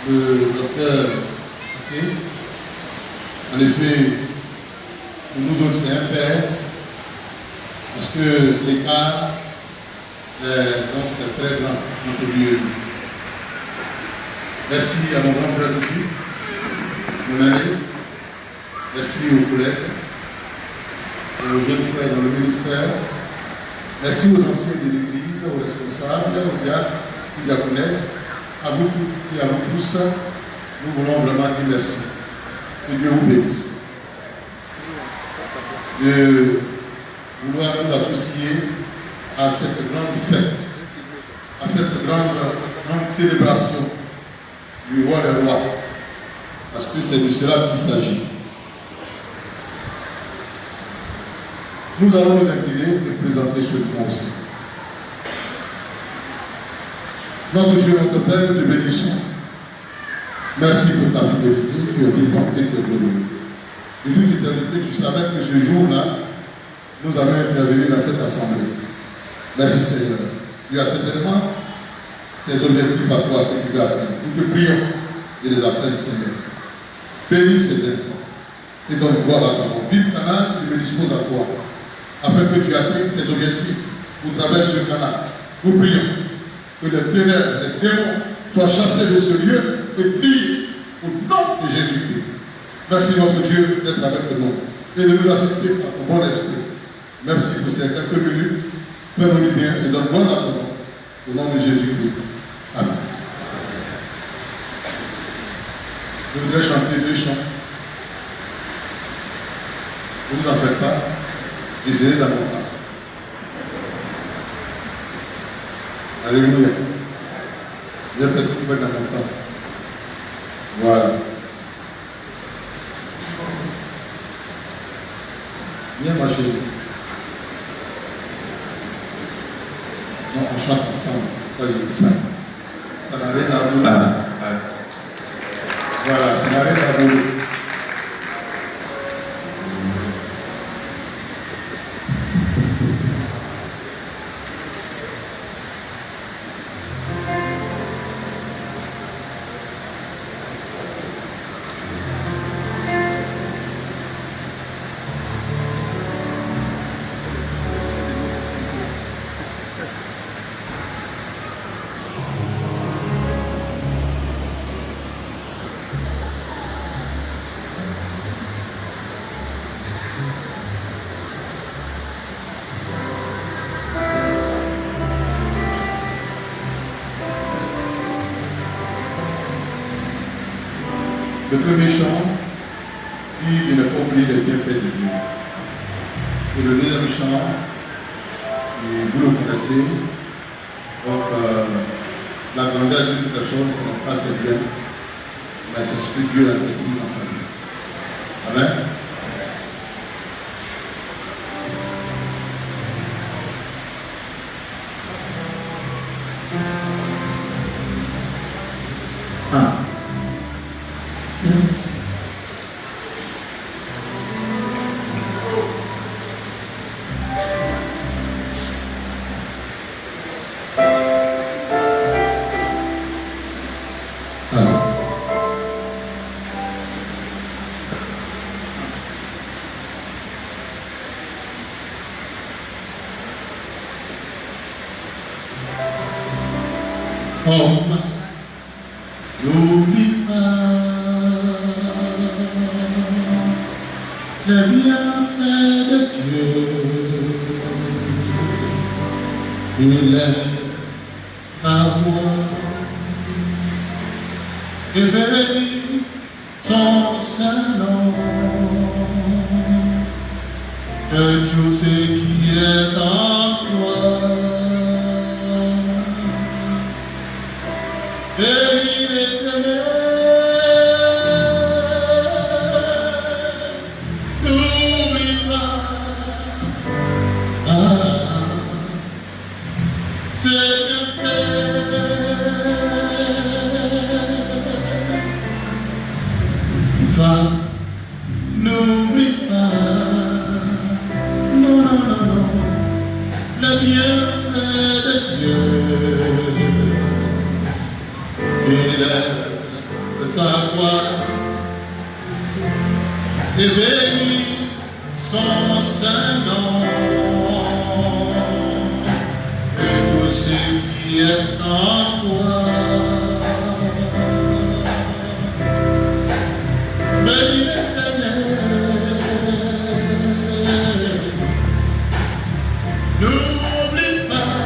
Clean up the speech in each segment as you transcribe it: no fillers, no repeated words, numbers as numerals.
le docteur Ake. En effet, pour nous aussi un père, parce que l'écart est donc très grand entre lui et nous. Merci à mon grand frère Lucky, mon ami. Merci aux collègues, aux jeunes frères dans le ministère. Merci aux anciens de l'Église, aux responsables, aux diacres, aux diaconesses, à vous et à vous tous. Nous voulons vraiment dire merci. Que Dieu vous bénisse. De vouloir nous associer à cette grande fête, à cette grande célébration du roi des rois, parce que c'est de cela qu'il s'agit. Nous allons nous incliner et présenter ce point aussi. Notre Dieu, notre Père, nous te bénissons. Merci pour ta fidélité, tu es vivant et tu es glorieux. De toute éternité, tu savais que ce jour-là, nous allons intervenir dans cette assemblée. Merci Seigneur. Tu as certainement tes objectifs à toi que tu veux atteindre. Nous te prions et les appels, Seigneur. Bénis ces instants et donne gloire à ton nom. Vive canal, je me dispose à toi, afin que tu atteignes tes objectifs au travers de ce canal. Nous prions que les ténèbres, les démons soient chassés de ce lieu et pliés au nom de Jésus-Christ. Merci notre Dieu d'être avec nous et de nous assister à ton bon esprit. Merci pour ces quelques minutes. Fais-nous bien et donne gloire à ton nom. Au nom de Jésus-Christ. Amen. Je voudrais chanter 2 chants. Ne vous en faites pas. Désirez dans mon temps. Alléluia. Viens faire tout dans mon temps. Voilà. Viens ma chérie. Non, on chante ensemble. Pourquoi j'ai dit ça? Ça n'a rien à voir. Voilà, ça n'a rien à voir. Le premier chant, il ne pas oublier les bienfaits de Dieu. Et le deuxième chant, vous le connaissez, donc la grandeur d'une personne, ce n'est pas ses biens, mais c'est ce que Dieu a investi dans sa vie. Amen. N'oublie pas les bienfaits de Dieu. Il est à moi et bénis son Saint-Nom de tout ce qui est en toi. Bénis l'Éternel, n'oublie pas ce que fait. Va, n'oublie pas, non, non, non, non, le bienfait de Dieu. Il est ta gloire. Et béni son Saint-Nom. Et tout ce qui est en toi. Béni l'Éternel. N'oublie pas.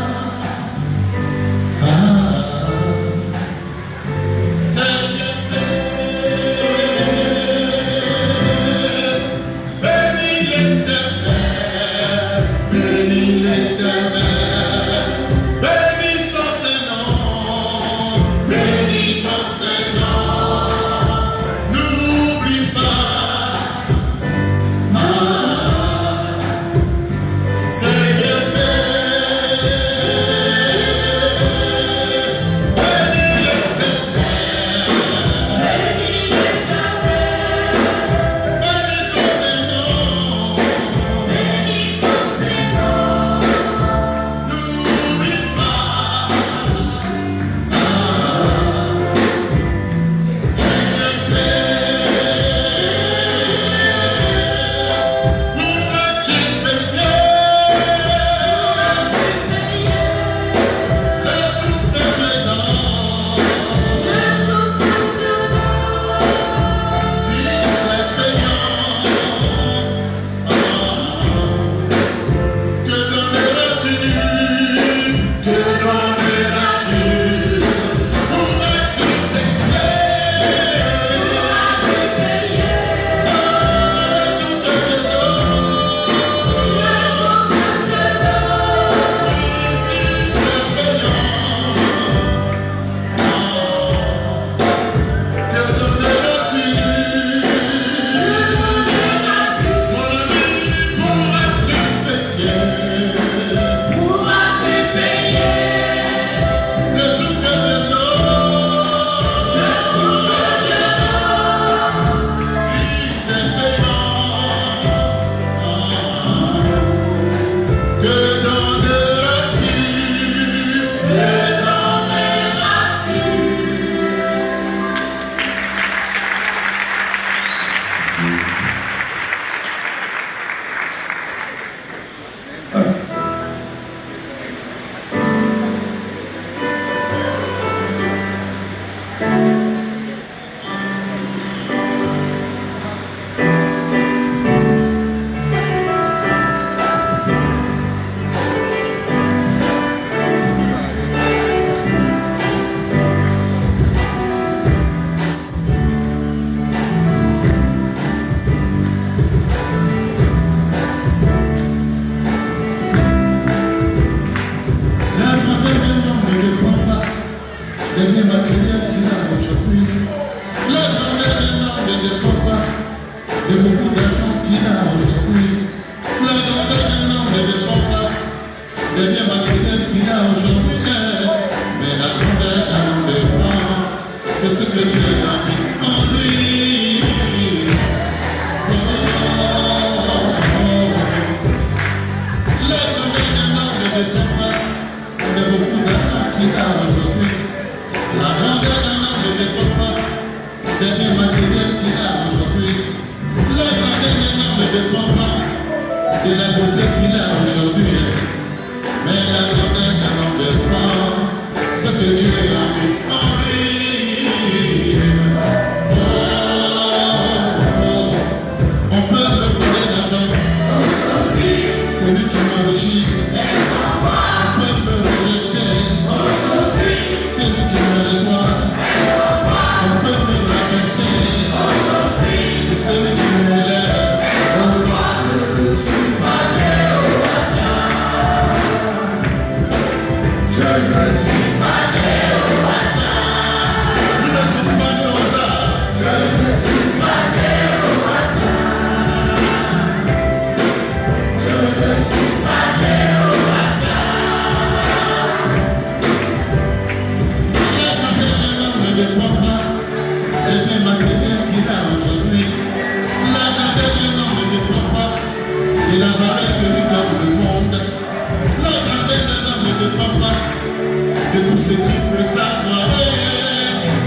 De tout ce qui peut t'avoir,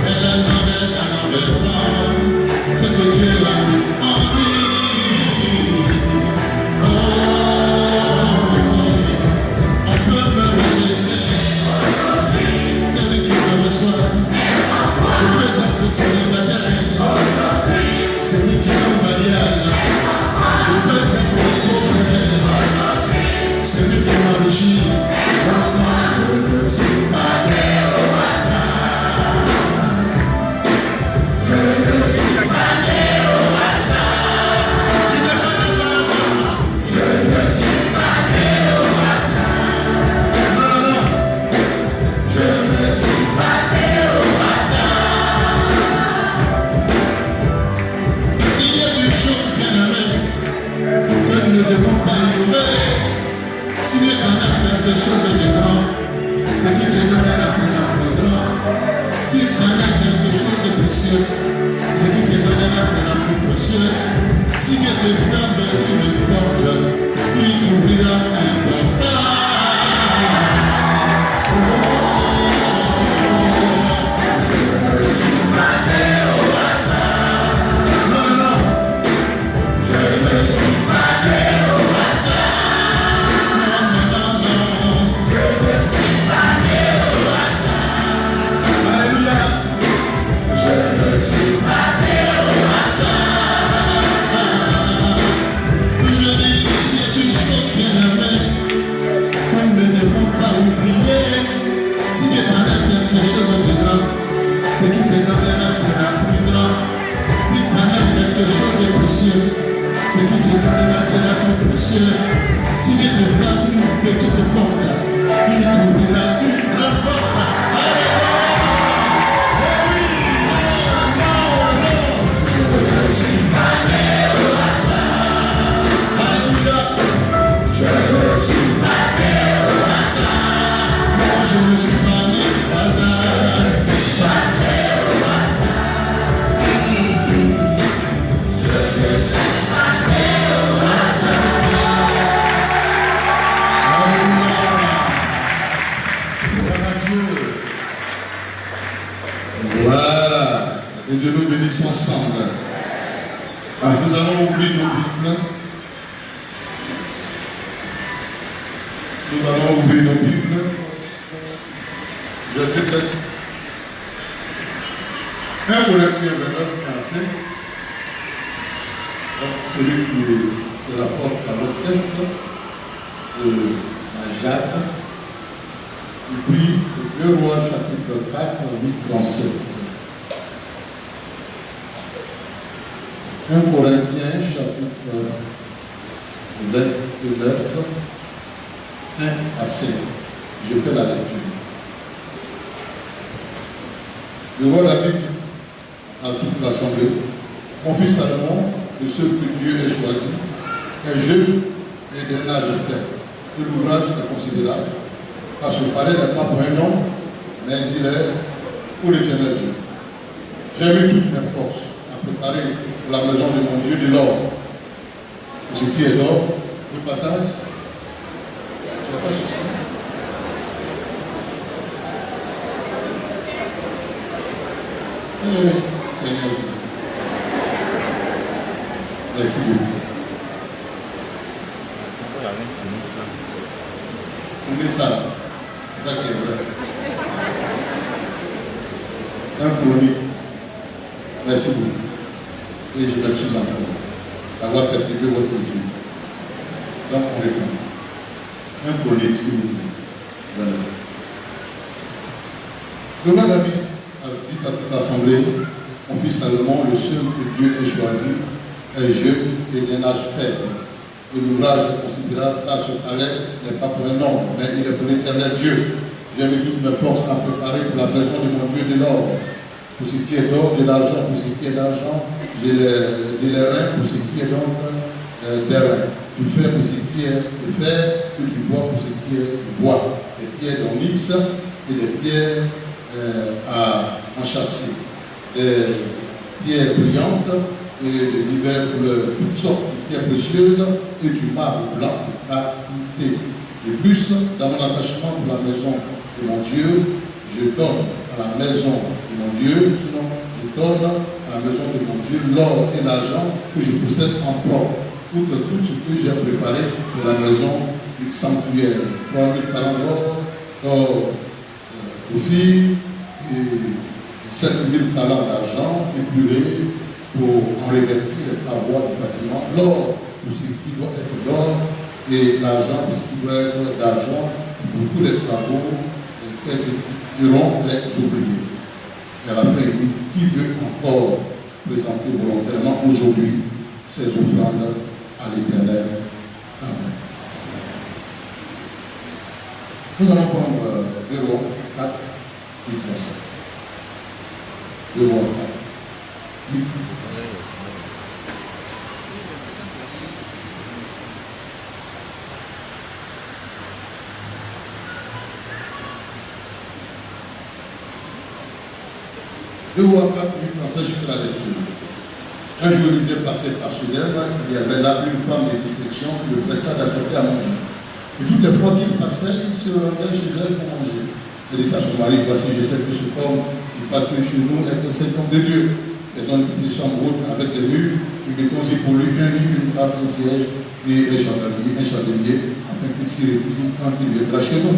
elle a demandé, 7000 talents d'argent épurés pour en revêtir les travaux du bâtiment, l'or pour ce qui doit être d'or et l'argent pour ce qui doit être d'argent pour tous les travaux qu'exécuteront les ouvriers. Et à la fin, il dit, qui veut encore présenter volontairement aujourd'hui ses offrandes à l'Éternel. Amen. Nous allons prendre 2 Rois 4, 8, 7. 2 Rois 4, 8, 7. Deux Rois 4, 8, 7, je fais la lecture. Un jour, Élisée passait par Sudem, il y avait là une femme de discrétion qui le pressa d'accepter à manger. Et toutes les fois qu'il passait, il se rendait chez elle pour manger. Elle dit à son mari, voici, je sais que ce homme qui parle chez nous est un saint homme de Dieu. Faisons une petite chambre haute avec des murs, nous mettons aussi pour lui un lit, une table, un siège et un chandelier, afin qu'il s'y retire quand il viendra chez nous.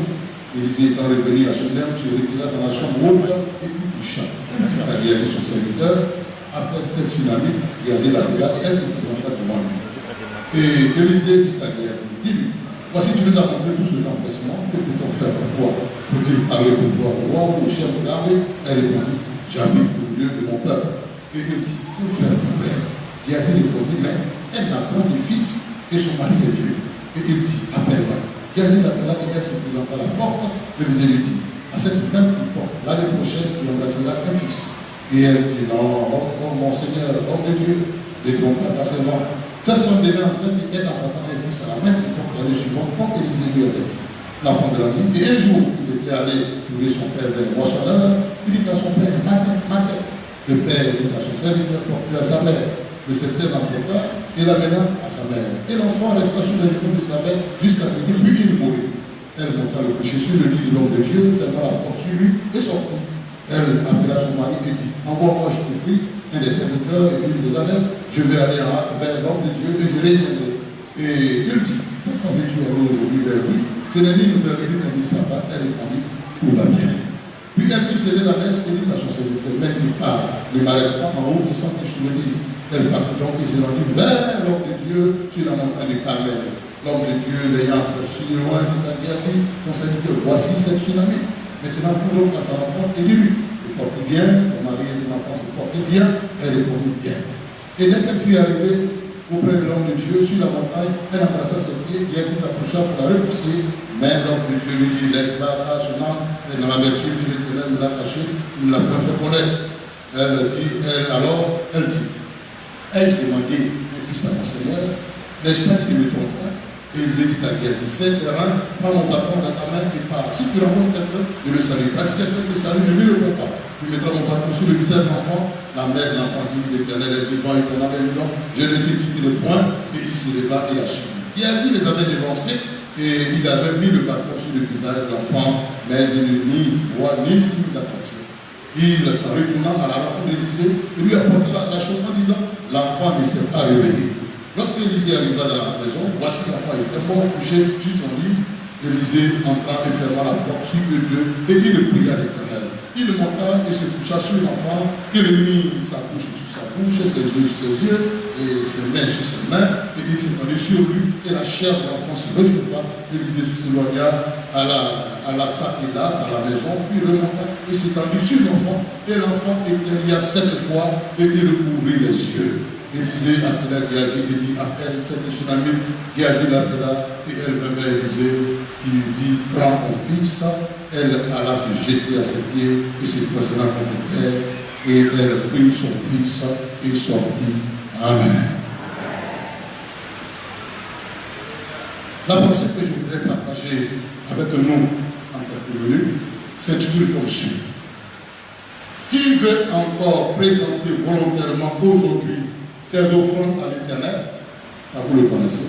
Élisée étant revenu à Sudem, se retira dans la chambre haute et il coucha. Il a dit son serviteur. Après cette tsunami, Géasi l'appela et elle se présenta devant lui. Et Élisée dit à Géasi, dis-lui, voici tu nous as montré tout ce empressement, que peut-on faire pour toi? Faut-il parler pour toi au roi ou au chef de l'armée? Elle répondit, j'habite au milieu de mon peuple. Et il dit, que faire mon père? Géasi répondit, mais elle n'a point de fils et son mari est vieux. Et il dit, appelle-moi. Géasi l'appela et elle se présenta à la porte. Élisée lui dit, à cette même porte, l'année prochaine, il embrassera un fils. Et elle dit, non, mon Seigneur, homme de Dieu, ne trompe pas ta servante. Cette femme devait enceinte et elle enfanta un fils à la même époque l'année suivante, comme Élisée lui avait dit. L'enfant grandit, et un jour, il était allé trouver son père vers le moissonneur. Il dit à son père, ma tête. Le père dit à son serviteur, porte-le à sa mère. Le serviteur l'emporta et l'amena à sa mère. Et l'enfant resta sur les genoux de sa mère jusqu'à venir, puis il mourut. Elle monta le coucher sur le lit de l'homme de Dieu, ferma la porte sur lui et sortit. Elle appela son mari et dit, envoie-moi, je te prie, un des serviteurs et une des ânesses, je vais aller vers l'homme de Dieu et je reviendrai. Et il dit, pourquoi veux-tu aller aujourd'hui vers lui? Ce n'est ni une nouvelle ni un sabbat. Elle répondit, tout va bien. Puis elle fit serrer l'ânesse et dit à son serviteur, même il part, ne m'arrête pas en haut sans que je te le dise. Elle partit donc et s'est rendue vers l'homme de Dieu sur la montagne de Carmel. L'homme de Dieu l'ayant aperçu de loin, dit à Géasi, son serviteur, voici cette tsunami. Maintenant, pour l'homme à sa rencontre, et lui, il porte bien, mon mari et mon enfant se portent bien, elle répondit bien. Et dès qu'elle fut arrivée auprès de l'homme de Dieu, sur la montagne, elle embrassa ses pieds, Géasi s'approcha pour la repousser, mais l'homme de Dieu lui dit, laisse-la à son âme, et dans la vertu de l'Éternel nous l'a caché, nous l'a pas fait connaître. Elle dit, ai-je demandé un fils à mon Seigneur, n'ai-je pas dit ne me trompe pas? Et il dit à Géasi, c'est terrain, prends mon bâton dans ta main et pars. Si tu rencontres quelqu'un, ne le salue pas. Si quelqu'un te salue, ne lui réponds pas. Tu mettras mon bâton sur le visage de l'enfant. La mère de l'enfant dit, l'Éternel est vivant et ton âme est vivant. Je ne t'ai quitté le point. Et il se leva et l'a suivi. Géasi les avait dévancés et il avait mis le bâton sur le visage de l'enfant, mais il ne ni voix ni signe d'attention. Il s'en retournant à la rencontre d'Élisée et lui apporta la chose en disant, l'enfant ne s'est pas réveillé. Lorsque Élisée arriva dans la maison, voici l'enfant était mort couché sur son lit. Élisée entra et ferma la porte sur eux deux et il le pria à l'Éternel. Il monta et se coucha sur l'enfant, il mit sa bouche sur sa bouche, ses yeux sur ses yeux et ses mains sur ses mains, et il s'étendit sur lui et la chair de l'enfant se réchauffa. Élisée s'éloigna à la Sakila, à la maison, puis remonta et s'étendit sur l'enfant, et l'enfant éclaira 7 fois et il couvrit les yeux. Élisée appela Géasi et dit, appelle cette tsunami. Géasi l'appela et elle vint vers Élisée qui dit, prends mon fils. Elle alla se jeter à ses pieds et se positionna contre terre et elle prit son fils et sortit. Amen. La pensée que je voudrais partager avec nous en quelques minutes s'intitule comme suit. Qui veut encore présenter volontairement aujourd'hui ses offrandes à l'Éternel? Ça vous le connaissez.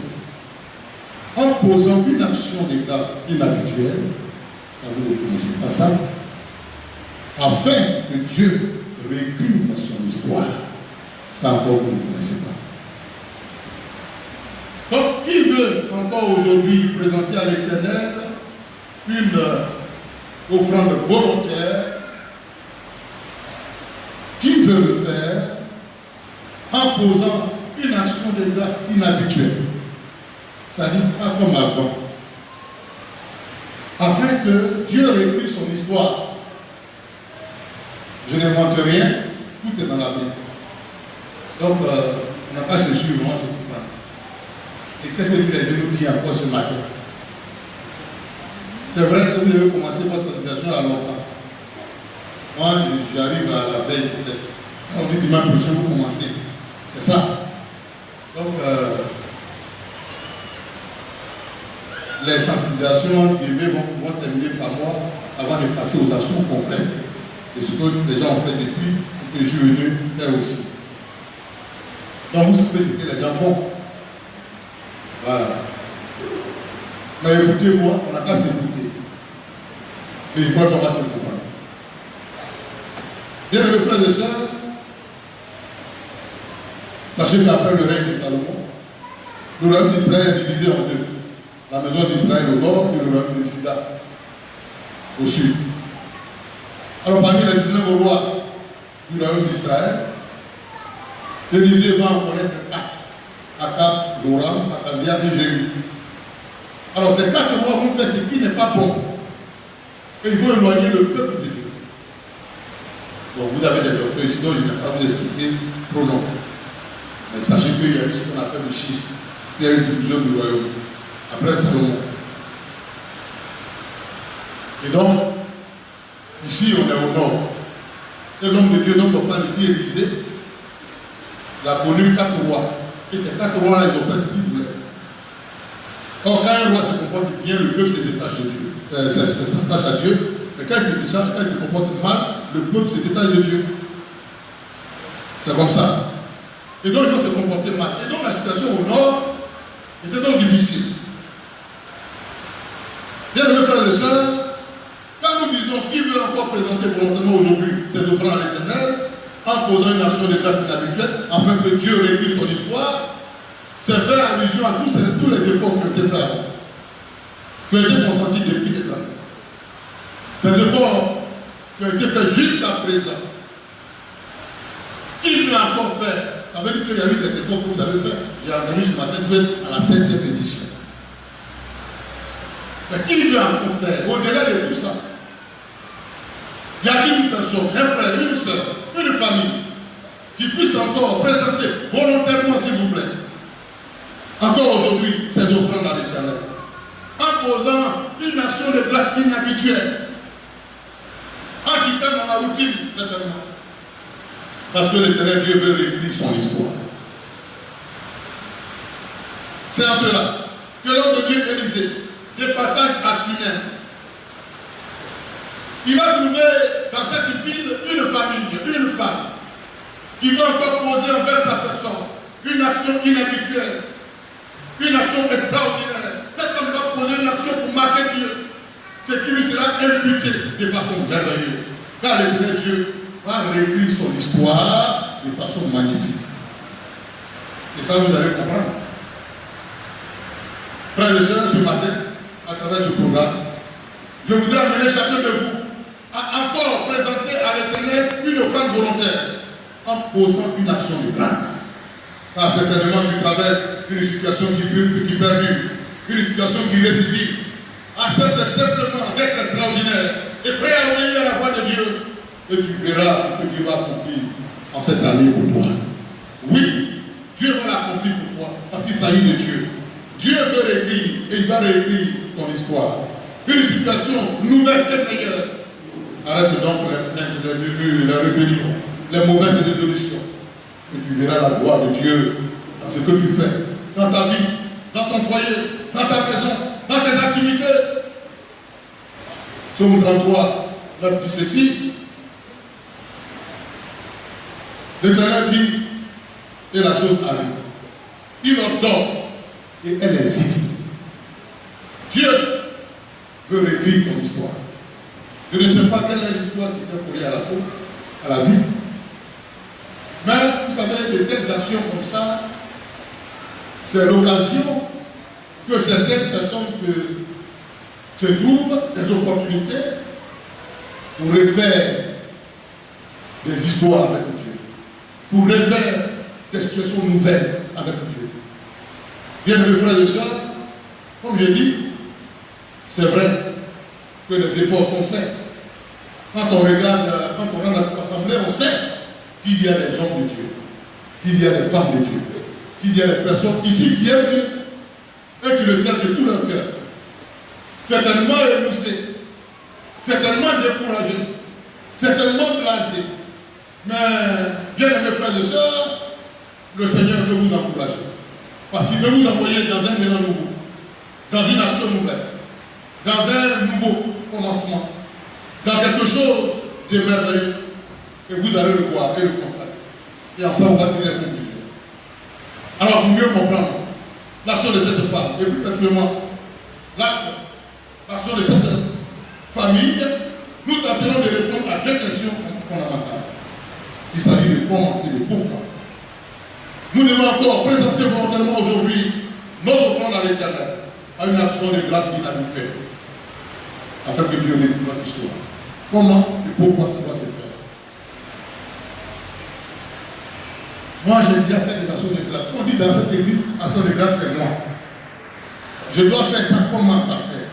En posant une action de grâce inhabituelle, ça vous le connaissez pas ça, afin que Dieu réécrive son histoire. Ça encore vous ne connaissez pas. Donc, qui veut encore aujourd'hui présenter à l'Éternel une offrande volontaire qui veut le faire en posant une action de grâce inhabituelle. Ça dit pas comme avant. Afin que Dieu réécrive son histoire. Je n'invente rien, tout est dans la Bible. Donc, on n'a pas se suivre vraiment ce point. Et qu'est-ce que Dieu nous dit encore ce matin? C'est vrai que vous devez commencer votre situation à longtemps. Moi, j'arrive à la veille peut-être. Quand on dit dimanche prochain, vous commencez. C'est ça. Donc, les sensibilisations d'aimer vont terminer par moi avant de passer aux actions complètes de ce que les gens ont fait depuis et que je suis venu faire aussi. Donc, vous savez ce que les gens font. Voilà. Mais écoutez-moi, on n'a qu'à s'écouter. Et je crois qu'on va se comprendre. Bien mes frères et sœurs, sachez qu'après le règne de Salomon, le royaume d'Israël est divisé en deux. La maison d'Israël au nord et le royaume de Juda au sud. Alors parmi les 19 rois du royaume d'Israël, Élisée va en connaître 4. Akab, Joram, Akazia et Jéhu. Alors ces 4 rois vont faire ce qui n'est pas bon. Et ils vont éloigner le peuple de Dieu. Donc vous avez des docteurs ici, donc je ne vais pas vous expliquer trop long. Mais sachez qu'il y a eu ce qu'on appelle le schisme. Il y a eu une division du royaume. Après Salomon. Et donc, ici on est au nord. Et l'homme de Dieu dont on parle ici, Élisée, il a connu 4 rois. Et ces 4 rois-là, ils ont fait ce qu'ils voulaient. Or, quand un roi se comporte bien, le peuple se détache de Dieu. S'attache à Dieu. Mais quand il se détache, quand il se comporte mal, le peuple se détache de Dieu. C'est comme ça. Et donc, ils vont se comporter mal. Et donc, la situation au nord était donc difficile. Bien, mes frères et sœurs, quand nous disons qui veut encore présenter volontairement aujourd'hui ses offrandes à l'Éternel, en posant une action de grâce inhabituelle, afin que Dieu réécrive son histoire, c'est faire allusion à tous les efforts qui ont été faits, qui ont été consentis depuis des années. Ces efforts qui ont été faits jusqu'à présent. Qui veut encore faire? Ça veut dire qu'il y a eu des efforts que vous avez faits. J'ai entendu ce matin que vous êtes à la 7e édition. Mais qui veut encore faire? Au-delà de tout ça, y a-t-il une personne, un frère, une soeur, une famille qui puisse encore présenter volontairement, s'il vous plaît, encore aujourd'hui, ses offrandes à l'Éternel, en posant une action de grâce inhabituelle, en quittant dans la routine, certainement, parce que l'Éternel Dieu veut réécrire son histoire. C'est en cela que l'homme de Dieu Élisée, des passages à Sunem, il va trouver dans cette ville une famille, une femme, qui va encore poser envers sa personne une action inhabituelle, une action extraordinaire. Cette femme va poser une action pour marquer Dieu, ce qui lui sera imputé de façon merveilleuse. Car l'Éternel Dieu va réécrire son histoire de façon magnifique. Et ça, vous allez comprendre. Frères et sœurs, ce matin, à travers ce programme, je voudrais amener chacun de vous à encore présenter à l'Éternel une offrande volontaire en posant une action de grâce. Car certainement tu traverses une situation qui perdure, une situation qui récidive. Accepte simplement d'être extraordinaire et prêt à obéir à la voix de Dieu. Et tu verras ce que Dieu va accomplir en cette année pour toi. Oui, Dieu va l'accomplir pour toi parce qu'il s'agit de Dieu. Dieu veut réécrire et il va réécrire ton histoire. Une situation nouvelle et meilleure. Arrête donc les murmures, les rébellions, les mauvaises résolutions. Et tu verras la gloire de Dieu dans ce que tu fais, dans ta vie, dans ton foyer, dans ta maison, dans tes activités. Psaume 33, 9 dit ceci. L'Éternel dit, et la chose arrive. Il ordonne, et elle existe. Dieu veut réécrire ton histoire. Je ne sais pas quelle est l'histoire qui peut courir à la peau, à la vie. Mais vous savez, de telles actions comme ça, c'est l'occasion que certaines personnes se trouvent des opportunités pour refaire des histoires avec Dieu, pour refaire des situations nouvelles avec Dieu. Bien mes frères et sœurs, comme je dis, c'est vrai que les efforts sont faits. Quand on regarde, quand on rentre dans cette assemblée, on sait qu'il y a des hommes de Dieu, qu'il y a des femmes de Dieu, qu'il y a des personnes ici qui aiment Dieu et qui le servent de tout leur cœur. Certainement émoussés, certainement découragés, certainement blasés. Mais, bien aimés frères et sœurs, le Seigneur veut vous encourager. Parce qu'il veut vous envoyer dans un élan nouveau, dans une action nouvelle, dans un nouveau commencement, dans quelque chose de merveilleux. Et vous allez le voir et le constater. Et ensemble, on va tirer les conclusions. Alors, pour mieux comprendre l'action de cette femme, et plus particulièrement l'action de cette famille, nous tenterons de répondre à deux questions fondamentales. Il s'agit de comment et de pourquoi. Nous devons encore présenter volontairement aujourd'hui notre offrande à l'Éternel à une action de grâce inhabituelle, afin que Dieu réponde notre histoire. Comment et pourquoi ça doit se faire? Moi, j'ai déjà fait des actions de grâce. Quand on dit dans cette église, action de grâce, c'est moi. Je dois faire ça comment, pasteur?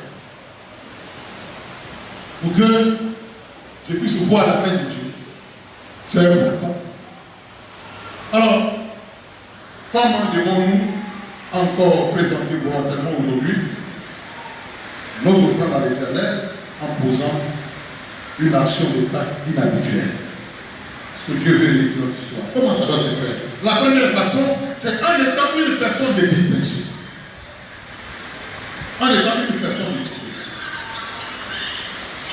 Pour que je puisse voir la main de Dieu. C'est important. Alors, comment devons-nous encore présenter volontairement aujourd'hui nos offrandes à l'Éternel en posant une action de grâce inhabituelle? Parce que Dieu veut écrire notre histoire. Comment ça doit se faire? La première façon, c'est en étant une personne de distinction. En étant une personne de distinction.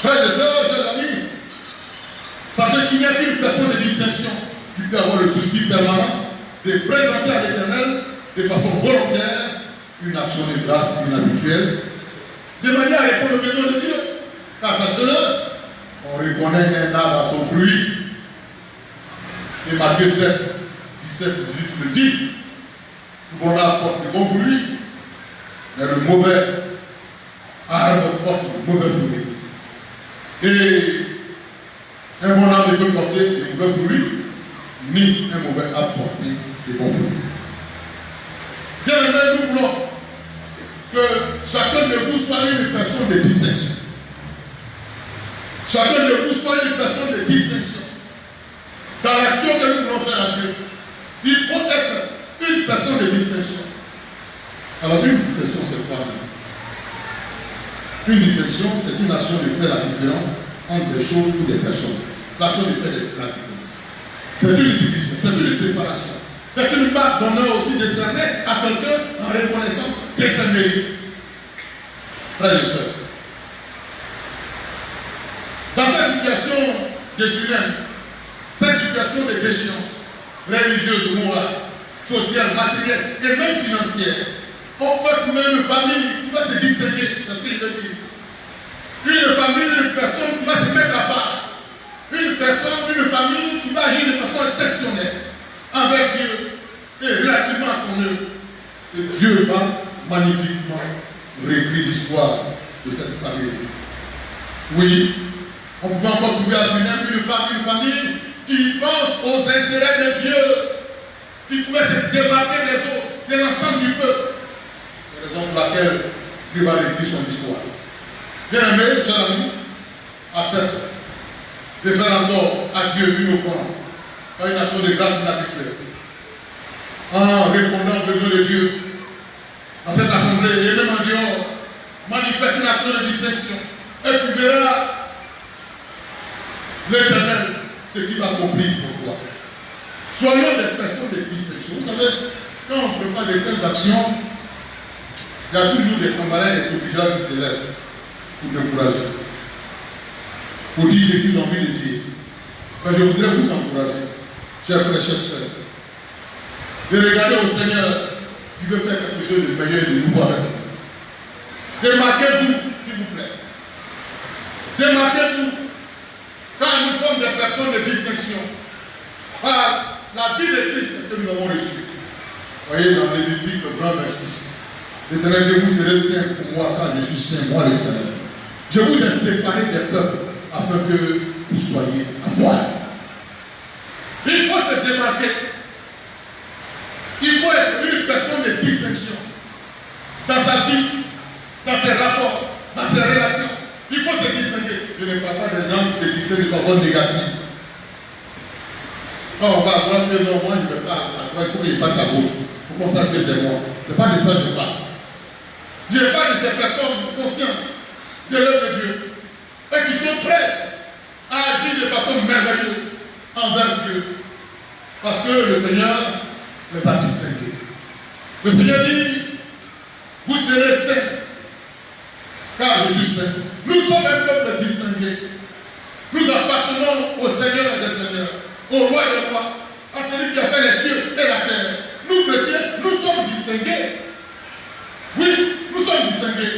Frères et sœurs, chers amis, sachez qu'il n'y a qu'une personne de distinction qui peut avoir le souci permanent de présenter à l'Éternel de façon volontaire une action de grâce inhabituelle, de manière à répondre aux besoins de Dieu. Car sachez-le, on reconnaît un arbre à son fruit. Et Matthieu 7, 17, 18 le dit, tout bon arbre porte de bons fruits, mais le mauvais arbre porte de mauvais fruits. Et un bon arbre ne peut porter de mauvais fruits, ni un mauvais arbre porter de bons fruits. Bien aimé, nous voulons que chacun de vous soit une personne de distinction. Chacun de vous soit une personne de distinction. Dans l'action que nous voulons faire à Dieu, il faut être une personne de distinction. Alors, une distinction, c'est quoi? Une distinction, c'est une action de faire la différence entre des choses ou des personnes. L'action de faire la différence. C'est une division, c'est une séparation. C'est une marque d'honneur aussi décernée à quelqu'un en reconnaissance de ses mérites. Frères et sœurs, dans cette situation déshumaine, cette situation de déchéance religieuse, morale, sociale, matérielle et même financière, on peut trouver une famille qui va se distinguer, c'est ce que je veux dire. Une famille, une personne qui va se mettre à part. Une personne, une famille qui va agir de façon exceptionnelle envers Dieu et relativement à son œuvre. Et Dieu va magnifiquement réécrire l'histoire de cette famille. Oui, on peut encore trouver à Sunem une famille qui pense aux intérêts de Dieu, qui pouvait se démarquer des autres, de l'ensemble du peuple. C'est la raison pour laquelle Dieu va réécrire son histoire. Bien aimé, chers amis, accepte de faire encore à Dieu une offrande, par une action de grâce inhabituelle, en répondant aux besoins de Dieu, dans cette assemblée et même en dehors, manifeste une action de distinction, et tu verras l'Éternel, ce qui va accomplir pour toi. Soyons des personnes de distinction. Vous savez, quand on prépare de telles actions, il y a toujours des sambalins et des copigeants qui se lèvent pour décourager, pour dire ce qu'ils ont envie de dire. Mais je voudrais vous encourager, chers frères, chers sœurs, de regarder au Seigneur qui veut faire quelque chose de meilleur et de nouveau avec vous. Démarquez-vous, s'il vous plaît. Démarquez-vous, car nous sommes des personnes de distinction par la vie de Christ que nous avons reçue. Voyez dans Lévitique 20, verset 6. L'Éternel dit, vous serez saints pour moi, car je suis saint, moi l'Éternel. Je vous ai séparé des peuples afin que vous soyez à moi. Il faut se démarquer. Il faut être une personne de distinction dans sa vie, dans ses rapports, dans ses relations. Il faut se distinguer. Je ne parle pas des gens qui se distinguent de façon négative. Quand on va à droite, non, moi je ne vais pas à droite, il faut qu'il parte à gauche. Il faut qu'on sache que c'est moi. Ce n'est pas de ça que je parle. Je parle de ces personnes conscientes de l'œuvre de Dieu et qui sont prêtes à agir de façon merveilleuse envers Dieu. Parce que le Seigneur les a distingués. Le Seigneur dit, vous serez saints, car je suis saint. Nous sommes un peuple distingué. Nous appartenons au Seigneur des Seigneurs, au Roi des Rois, à celui qui a fait les cieux et la terre. Nous, chrétiens, nous sommes distingués. Oui, nous sommes distingués.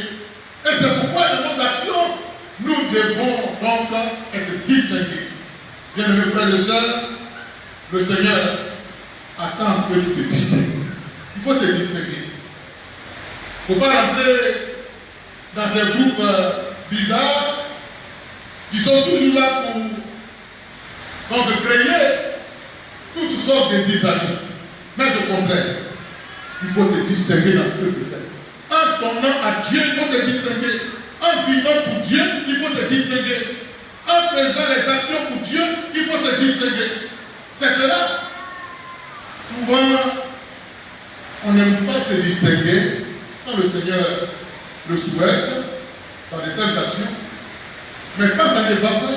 Et c'est pourquoi dans nos actions, nous devons donc être distingués. Bien-aimés frères et sœurs, le Seigneur attend que tu te distingues. Il faut te distinguer. Il ne faut pas rentrer dans ces groupes bizarres qui sont toujours là pour créer toutes sortes de zizanies. Mais au contraire, il faut te distinguer dans ce que tu fais. En tournant à Dieu, il faut te distinguer. En vivant pour Dieu, il faut se distinguer. En faisant les actions pour Dieu, il faut se distinguer. C'est cela. Souvent, on n'aime pas se distinguer quand le Seigneur le souhaite dans de telles actions. Mais quand ça ne va pas,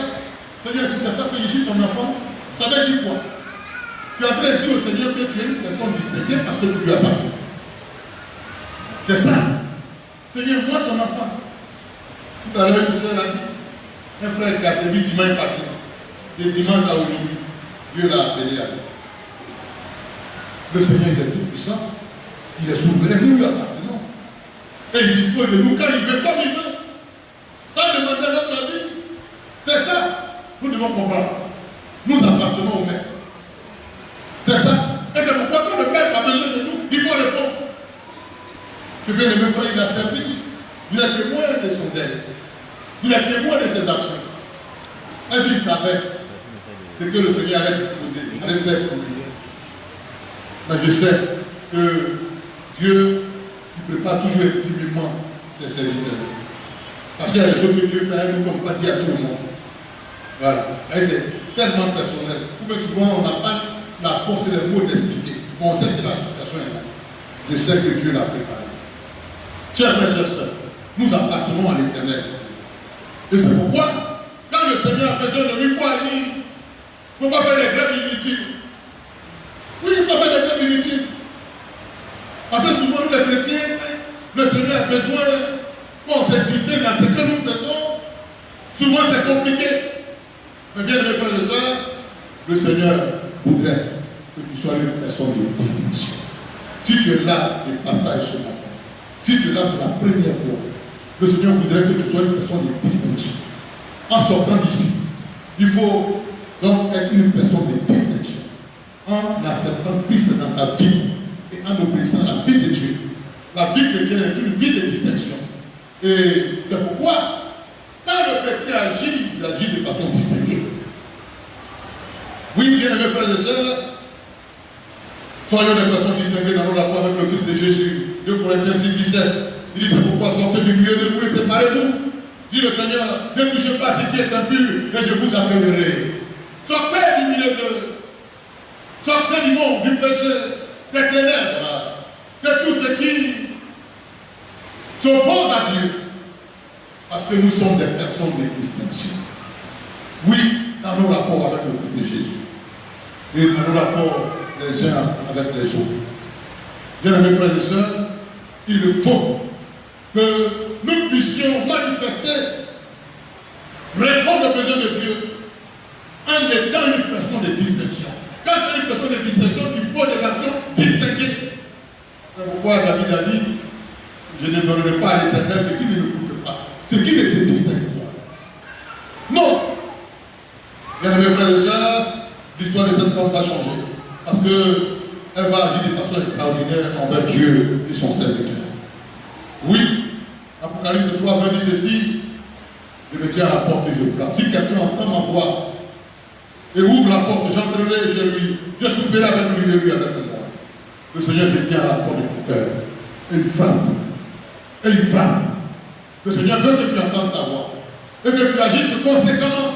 Seigneur, tu ne sais pas que je suis ton enfant, ça veut dire quoi? Tu es en train de dire au Seigneur que tu es une personne distinguée parce que tu lui appartiens. C'est ça. Seigneur, moi ton enfant. Tout à l'heure, une soeur a dit, un frère qui a servi dimanche passé, de dimanche à aujourd'hui, Dieu l'a appelé à lui. Le Seigneur est tout puissant, il est souverain, nous lui appartenons. Et il dispose de nous quand il veut, comme il veut. Sans demander notre avis. C'est ça. Nous devons comprendre. Nous appartenons au Maître. C'est ça. Et c'est pourquoi quand le Père a besoin de nous, il faut répondre. Ce bien-aimé frère, il a servi. Il est témoin de son zèle. Il est témoin de ses actions. Est-ce qu'il savait ce que le Seigneur allait disposer, allait faire pour lui? Mais je sais que Dieu, il prépare toujours intimement ses serviteurs. Parce qu'il y a des choses que Dieu fait, nous ne pouvons pas dire à tout le monde. Voilà. Et c'est tellement personnel. Ou bien souvent, on n'a pas la force et les mots d'expliquer. On sait que la situation est là. Je sais que Dieu l'a préparé. Chers frères, chers sœurs, nous appartenons à l'Éternel. Et c'est pourquoi, quand le Seigneur a besoin de lui, quoi, il ne faut pas faire des grèves inutiles. Oui, il ne faut pas faire des grèves inutiles. Parce que souvent, nous les chrétiens, le Seigneur a besoin qu'on se glisse dans ce que nous faisons. Souvent, c'est compliqué. Mais bien, mes frères et sœurs, le Seigneur voudrait que tu sois une personne de distinction. Si tu es là de passage ce matin, si tu es là pour la première fois, le Seigneur voudrait que tu sois une personne de distinction. En sortant d'ici, il faut donc être une personne de distinction. En acceptant Christ dans ta vie et en obéissant à la vie de Dieu. La vie chrétienne est une vie de distinction. Et c'est pourquoi, quand le chrétien agit, il agit de façon distinguée. Oui, bien aimés frères et sœurs, soyons des personnes distinguées dans nos rapports avec le Christ de Jésus. 2 Corinthiens 6, 17. Il dit, c'est pourquoi sortez du milieu de vous et séparez-vous. Dit le Seigneur, ne touchez pas ce qui est impur et je vous appellerai. Sortez du milieu de... Sortez du monde, du péché, des ténèbres, de tout ce qui s'oppose à Dieu. Parce que nous sommes des personnes de distinction. Oui, dans nos rapports avec le Christ de Jésus. Et dans nos rapports les uns avec les autres. Bien mes frères et sœurs, il faut que nous puissions manifester, répondre aux besoins de Dieu en étant une personne de distinction. Quand tu es une personne de distinction, tu poses des actions distinguées. C'est pourquoi David a dit, je ne donnerai pas à l'Éternel ce qui ne me coûte pas, ce qui ne se distingue pas. Non. Bien mes frères et sœurs, l'histoire de cette femme va changer. Parce qu'elle va agir de façon extraordinaire envers Dieu et son serviteur. Oui, Apocalypse 3 veut dire ceci, je me tiens à la porte et je frappe. Si quelqu'un entend ma voix et ouvre la porte, j'entrerai chez lui, je souperai avec lui et lui avec moi. Le Seigneur se tient à la porte de ton cœur et il frappe. Et il frappe. Le Seigneur veut que tu entendes sa voix et que tu agisses conséquemment.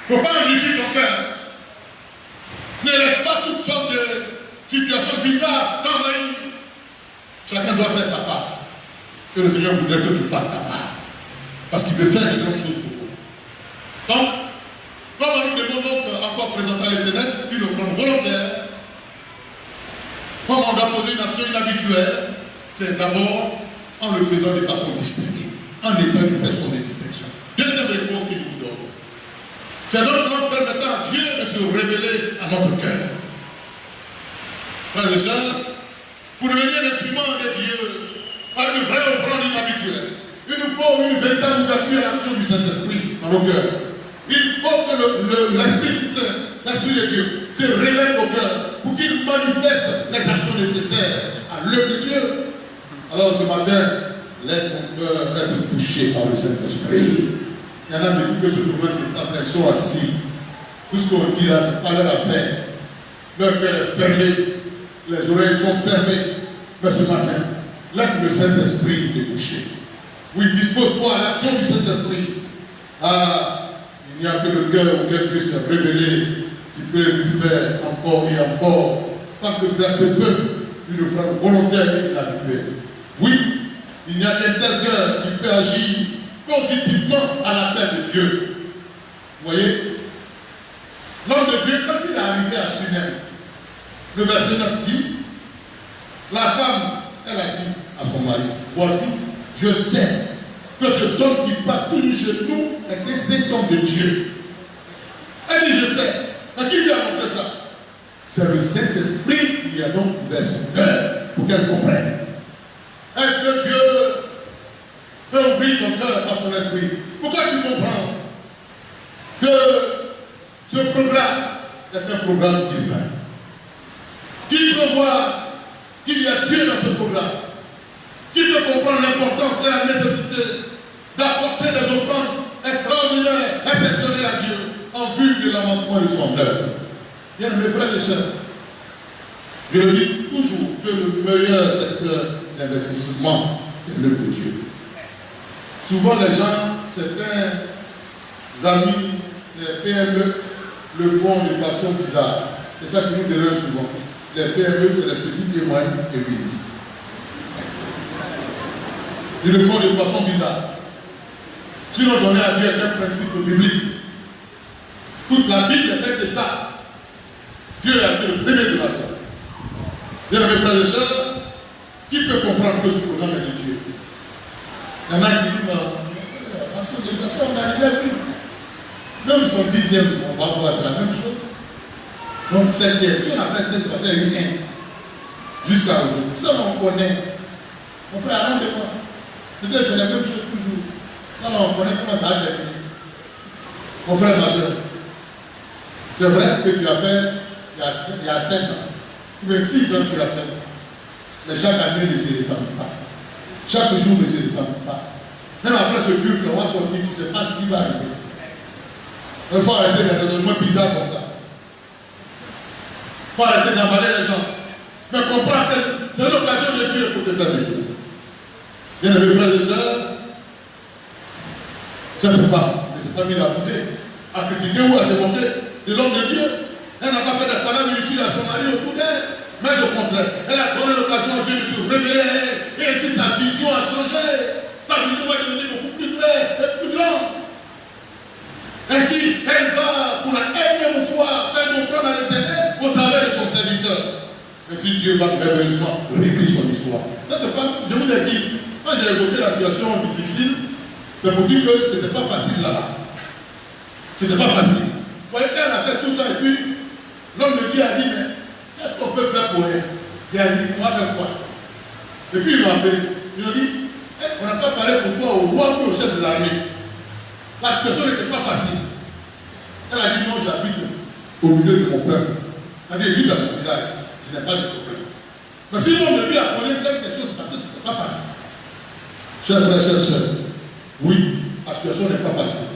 Il ne faut pas enrichir ton cœur. Ne laisse pas toutes sortes de situations bizarres t'envahir. Chacun doit faire sa part. Et le Seigneur voudrait que tu fasses ta part. Parce qu'il veut faire des grandes choses pour toi. Donc, comme nous devons encore présenter à l'Éternel une offrande volontaire, comme on doit poser une action inhabituelle, c'est d'abord en le faisant de façon distinguée, en étant une personne de distinction. Deuxième réponse que je vous donne, c'est donc en permettant à Dieu de se révéler à notre cœur. Frères et sœurs, pour devenir l'instrument de Dieu, par une vraie offrande inhabituelle, il nous faut une véritable ouverture à l'action du Saint-Esprit dans nos cœurs. Il faut que l'Esprit Saint, l'Esprit de Dieu, se révèle au cœur pour qu'il manifeste les actions nécessaires à l'œuvre de Dieu. Alors ce matin, laisse mon cœur être touché par le Saint-Esprit. Il y en a depuis que ce mouvement se passe, ils sont assis. Tout ce qu'on dit là, c'est pas leur affaire. Leur cœur est fermé, les oreilles sont fermées. Mais ce matin, laisse le Saint-Esprit te toucher. Oui, dispose-toi à l'action du Saint-Esprit. Ah, il n'y a que le cœur auquel Dieu s'est révélé qui peut lui faire encore et encore, tant que faire se peut, une offrande volontaire et inhabituelle. Oui, il n'y a qu'un tel cœur qui peut agir positivement à la paix de Dieu. Vous voyez, l'homme de Dieu, quand il est arrivé à Sunem, le verset 9 dit, la femme, elle a dit à son mari, voici, je sais que cet homme qui bat tous les genoux était cet homme de Dieu. Elle dit, je sais. Mais qui lui a montré ça? C'est le Saint-Esprit qui a donc ouvert son cœur pour qu'elle comprenne. Est-ce que Dieu peut ouvrir ton cœur à son esprit? Pourquoi tu comprends que ce programme est un programme divin qui prévoit qu'il y a Dieu dans ce programme, qui peut comprendre l'importance et la nécessité d'apporter des offrandes extraordinaires, exceptionnelles à Dieu en vue de l'avancement de son œuvre. Bien, mes frères et sœurs, je dis toujours que le meilleur secteur d'investissement, c'est l'œuvre de Dieu. Souvent, les gens, certains amis, les PME, le font de façon bizarre. C'est ça qui nous dérange souvent. Les PME, c'est les petites et moyennes églises. Ils le font de façon bizarre. Sinon, donner à Dieu est un principe biblique. Toute la Bible est faite de ça. Dieu a été le premier de la terre. Bien, mes frères et sœurs, qui peut comprendre que ce programme est de Dieu? Il y en a qui disent, on a déjà vu. Même son 10e, on va voir, c'est la même chose. Donc, 7e, si on a fait 16, ça fait une jusqu'à aujourd'hui. Ça, on connaît. Mon frère, arrête de moi. C'est la même chose toujours. Ça, on connaît comment ça a été. Mon frère, ma soeur, c'est vrai que tu as fait il y a 5 ans, mais 6 ans tu l'as fait. Mais chaque année ne se ressemble pas. Chaque jour ne se ressemble pas. Même après ce culte, on va sortir, tu ne sais pas ce qui va arriver. Il faut arrêter des raisonnements bizarres comme ça. Il faut arrêter d'emballer les gens. Mais comprendre que c'est l'occasion de Dieu pour te faire vivre. Bien, mes frères et sœurs, cette femme ne s'est pas mise à douter, à critiquer ou à se moquer de l'homme de Dieu. Elle n'a pas fait des paroles inutiles à son mari autour d'elle, mais au contraire, elle a donné l'occasion à Dieu de se révéler à elle, et ainsi sa vision a changé. Sa vision va devenir beaucoup plus claire et plus grande. Ainsi, elle va pour la énième fois faire offrande à l'Éternel au travers de son serviteur. Ainsi, Dieu va merveilleusement réécrire son histoire. Cette femme, je vous ai dit, quand j'ai évoqué la situation difficile, c'est pour dire que ce n'était pas facile là-bas. Ce n'était pas facile. Vous voyez, elle a fait tout ça et puis l'homme de Dieu a dit, mais qu'est-ce qu'on peut faire pour elle? Il a dit, on va faire quoi? Et puis ils m'ont appelé. Ils ont dit, on n'a pas parlé pour toi au roi ou au chef de l'armée. La situation n'était pas facile. Elle a dit, non, j'habite au milieu de mon peuple. Elle a dit, je suis dans mon village. Je n'ai pas de problème. Mais si l'homme de Dieu a posé quelque chose, c'est parce que ce n'était pas facile. Chers frères, chers sœurs, oui, la situation n'est pas facile.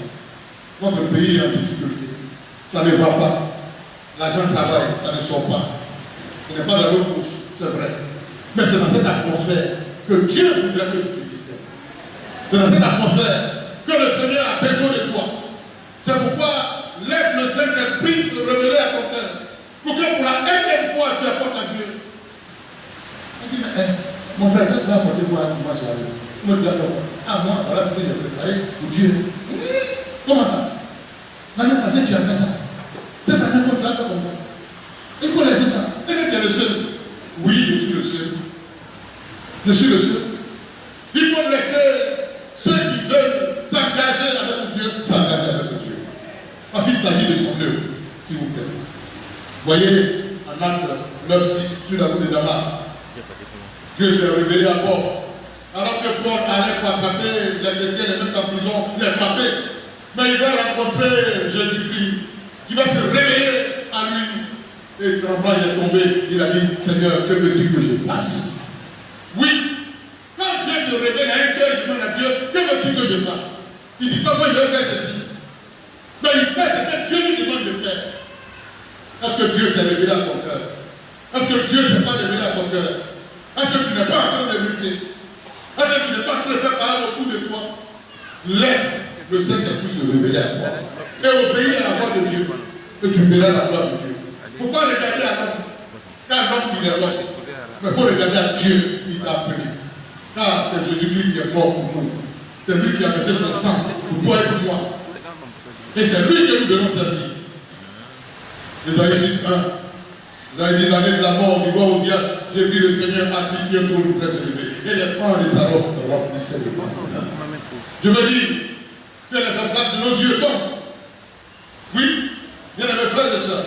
Notre pays est en difficulté. ça ne va pas. L'argent travaille, ça ne sort pas. Ce n'est pas dans l'autre bouche, c'est vrai. Mais c'est dans cette atmosphère que Dieu voudrait que tu te distingues. C'est dans cette atmosphère que le Seigneur a besoin de toi. C'est pourquoi laisse le Saint-Esprit se révéler à ton cœur. Pour que pour la énième fois tu apportes à Dieu. Il dit, mais mon frère, quand tu vas apporter quoi dimanche à l'heure? Moi, tu vas faire quoi? Ah, moi, voilà ce que j'ai préparé pour Dieu. Comment ça? L'année passée, tu as fait ça. Cette année, tu vas faire comme ça. Il faut laisser ça. Est-ce que tu es le seul? Oui, je suis le seul. Je suis le seul. Il faut laisser ceux qui veulent s'engager avec Dieu, s'engager avec Dieu. Parce qu'il s'agit de son œuvre, s'il vous plaît. Voyez, en Actes 9:6, sur la route de Damas, Dieu s'est révélé à Paul. Alors que Paul allait pour attraper les chrétiens, les mettre en prison, les frapper. Mais il va rencontrer Jésus-Christ, qui va se révéler à lui. Et tremblant, il est tombé, il a dit, Seigneur, que veux-tu que je fasse? Oui, quand Dieu se révèle à un cœur, il demande à Dieu, que veux-tu que je fasse? Il dit, comment je vais faire ceci? Mais il fait ce que Dieu lui demande de faire. Est-ce que Dieu s'est révélé à ton cœur? Est-ce que Dieu ne s'est pas révélé à ton cœur? Est-ce que tu n'es pas en train de lutter? Est-ce que tu n'es pas en train de faire parler autour de toi? Laisse le Saint-Esprit se révéler à toi. Et obéir à la voix de Dieu. Et tu verras la gloire de Dieu. Pourquoi regarder à l'homme? Car l'homme il est l'homme. Mais il faut regarder à Dieu qui t'a pris. Car c'est Jésus-Christ qui est mort pour nous. C'est lui qui a versé son sang pour toi et pour moi. Et c'est lui que nous devons servir. Ésaïe 6:1. Vous avez dit l'année de la mort du roi Osias, j'ai vu le Seigneur assis sur un trône très élevé. Et les pans de sa robe remplissaient de gloire. Je veux dire que les absences de nos yeux tombent. Oui, bien mes frères et sœurs.